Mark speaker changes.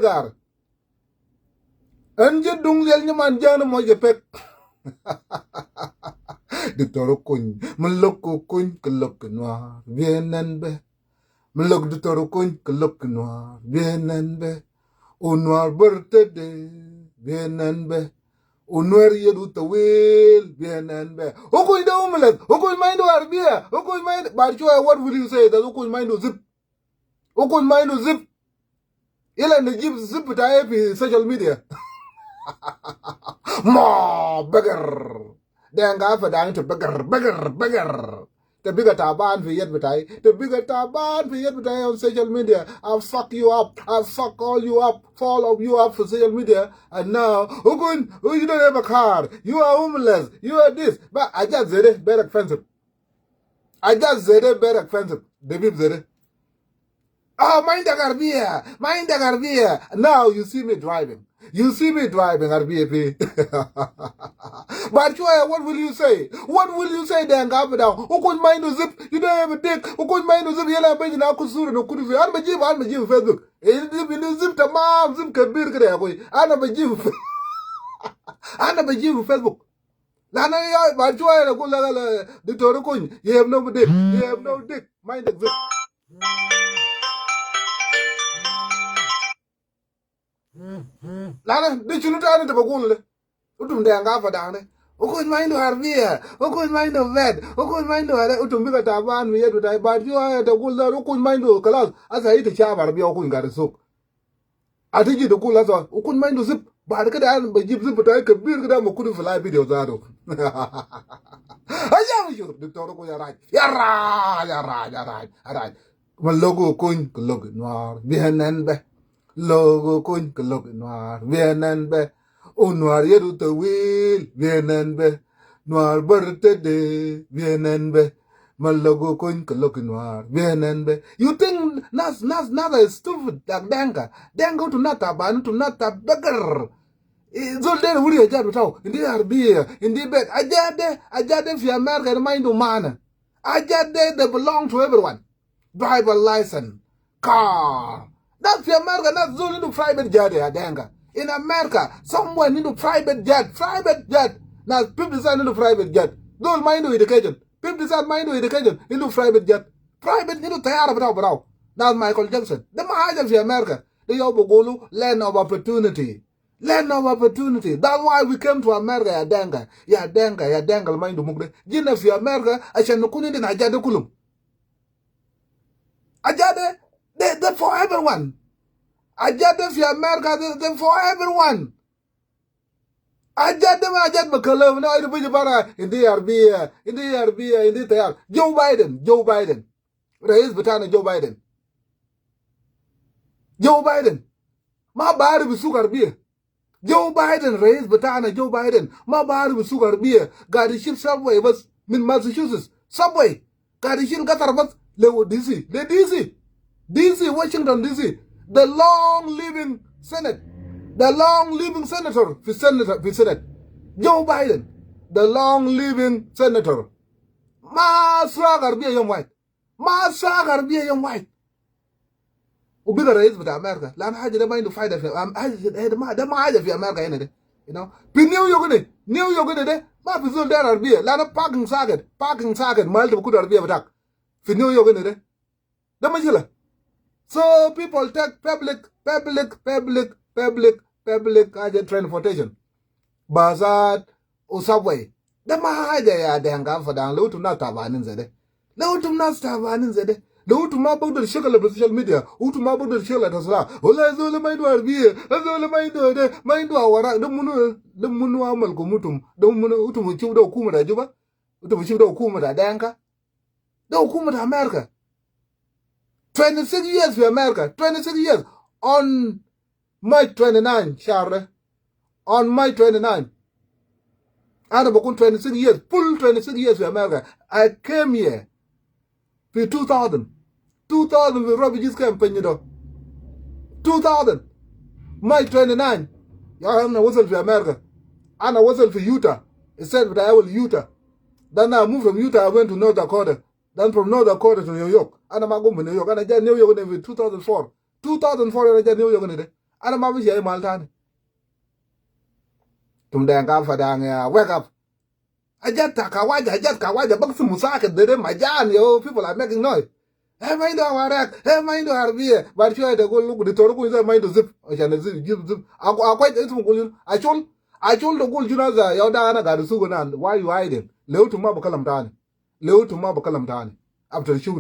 Speaker 1: gar. Anje dung liel nyaman jana mo jepek. Ditoro kuny, melok kuny kelok noir, vienen be. Melok ditoro kuny kelok noir, vienen be. O noir birthday, vienen be. O noir yedu tawil, vienen be. O kuny da omelet, o kuny mind arbia, o kuny mind. But what will you say? That o kuny mind zip. O kuny mind zip. Ila najib zip ta social media. Ma beggar. Then go for down to beggar. The bigger taban for yet betai. The bigger taban for yet betai on social media. I'll fuck you up. I'll fuck all you up. Fall of you up for social media. And now, oh, you don't have a car. You are homeless. You are this. But I just said it better expensive. The people said it. Oh, mind the Garbia. Now you see me driving. RBAP. But what will you say? Then go down. Who could mind to zip? You don't have a dick. Who could mind to zip? Yella Benjamin Akusur no could be. I'm a Jim Facebook. If zip the mom, zip Kabir Kray. I'm a Jim Facebook. Lana, but you are a good the Torokun. You have no dick. Mind the zip. Lana, did you not try to go? Utum de anga down. Oko mind to Arbia, Oko mind to vet, Oko mind to Utumbiga Taban, we had to die, but you are the good Oko mind to Kalas, as I eat a chab Arbia Okun got a soap. I think you the cool as all, Okun mind to zip, but I could have by Jib Zip, but I could build them couldn't fly videos out. I tell you, the Toroko, you're right. You're right. Well, logo coin, look noir, Vienna, logo coin, look noir, Vienna. O noir yedu te wil, vienen be. Noir birthday, vienen be. Malago coin kalok noir, vienen be. You think Nas is stupid like Danga. Danga to not a ban to not a beggar. Zol den wuri a jadu tau. Indi arbia, indi bed. Ajade fi America mind to man. Ajade they belong to everyone. Driver license, car. That's fi America, not zol into private jade a Danga. In America, someone into private jet. Now, people decide into private jet. Don't mind the education. People decide mind the education into private jet. Private into Tayara Brau. Now, Michael Jackson. The Mahaj of America. The Yobogolu, land of opportunity. That's why we came to America, Danga, mind the Mugre. Jina fi America, I shall no kunin in Ajade Kulum. Ajade, they're for everyone. Ajade fi America, they're for everyone. Ajade Bakalam, no, I do bara in the Arbia, in the Tayar. Joe Biden. Raise Batana Joe Biden. Ma bari with sugar beer. Joe Biden raised Batana Joe Biden. Ma bari with sugar beer. Got the ship subway was in Massachusetts. Subway. Got the ship Gatarbat. Lewo DC, Washington DC. The long-living Senate. The long-living senator for Senate. Joe Biden. The long-living senator. Ma sagar be young white. Ubiga raised with America. Lan had the mind to fight of him. The mind of America in it. You know, New York in it. Ma Pizul there are beer. Lana parking socket, multiple could be attack. For New York in it. The Majilla. So people take public transportation. Bazaar or subway. The Mahaya ya danga for down low to not have an inzede. Low to not have an inzede. Low to map the sugar of social media. Who to map the sugar as well. Well, as all the mind were beer. As all the mind to our the Munu Amal Gumutum. The Munu to Muchudo Kumara Juba. To Muchudo Kumara Danka. The Kumara America. 26 years for America. 26 years. On March 29, Charles. On March 29. And about 26 years. Full 26 years for America. I came here. For 2000. 2000 with refugees campaign, you know. 2000. March 29. I wasn't for America. And I wasn't for Utah. It said that I was Utah. Then I moved from Utah. I went to North Dakota. Then from North Dakota to New York. And I'm going to New York. And I got New York in 2004. 2004 and I got New York in it. ana ma bishi maltani tum da ga fada nga wake up ajat kawaja bak musaka dere majan yo people are making noise mind warak mind arbiye bar shoy de gol lugu de toru ko mind zip ajana zip zip akwai da ismu gol achol da gol junaza yau da ana ga su go nan why you hiding lewtu ma bakalam tani after shoot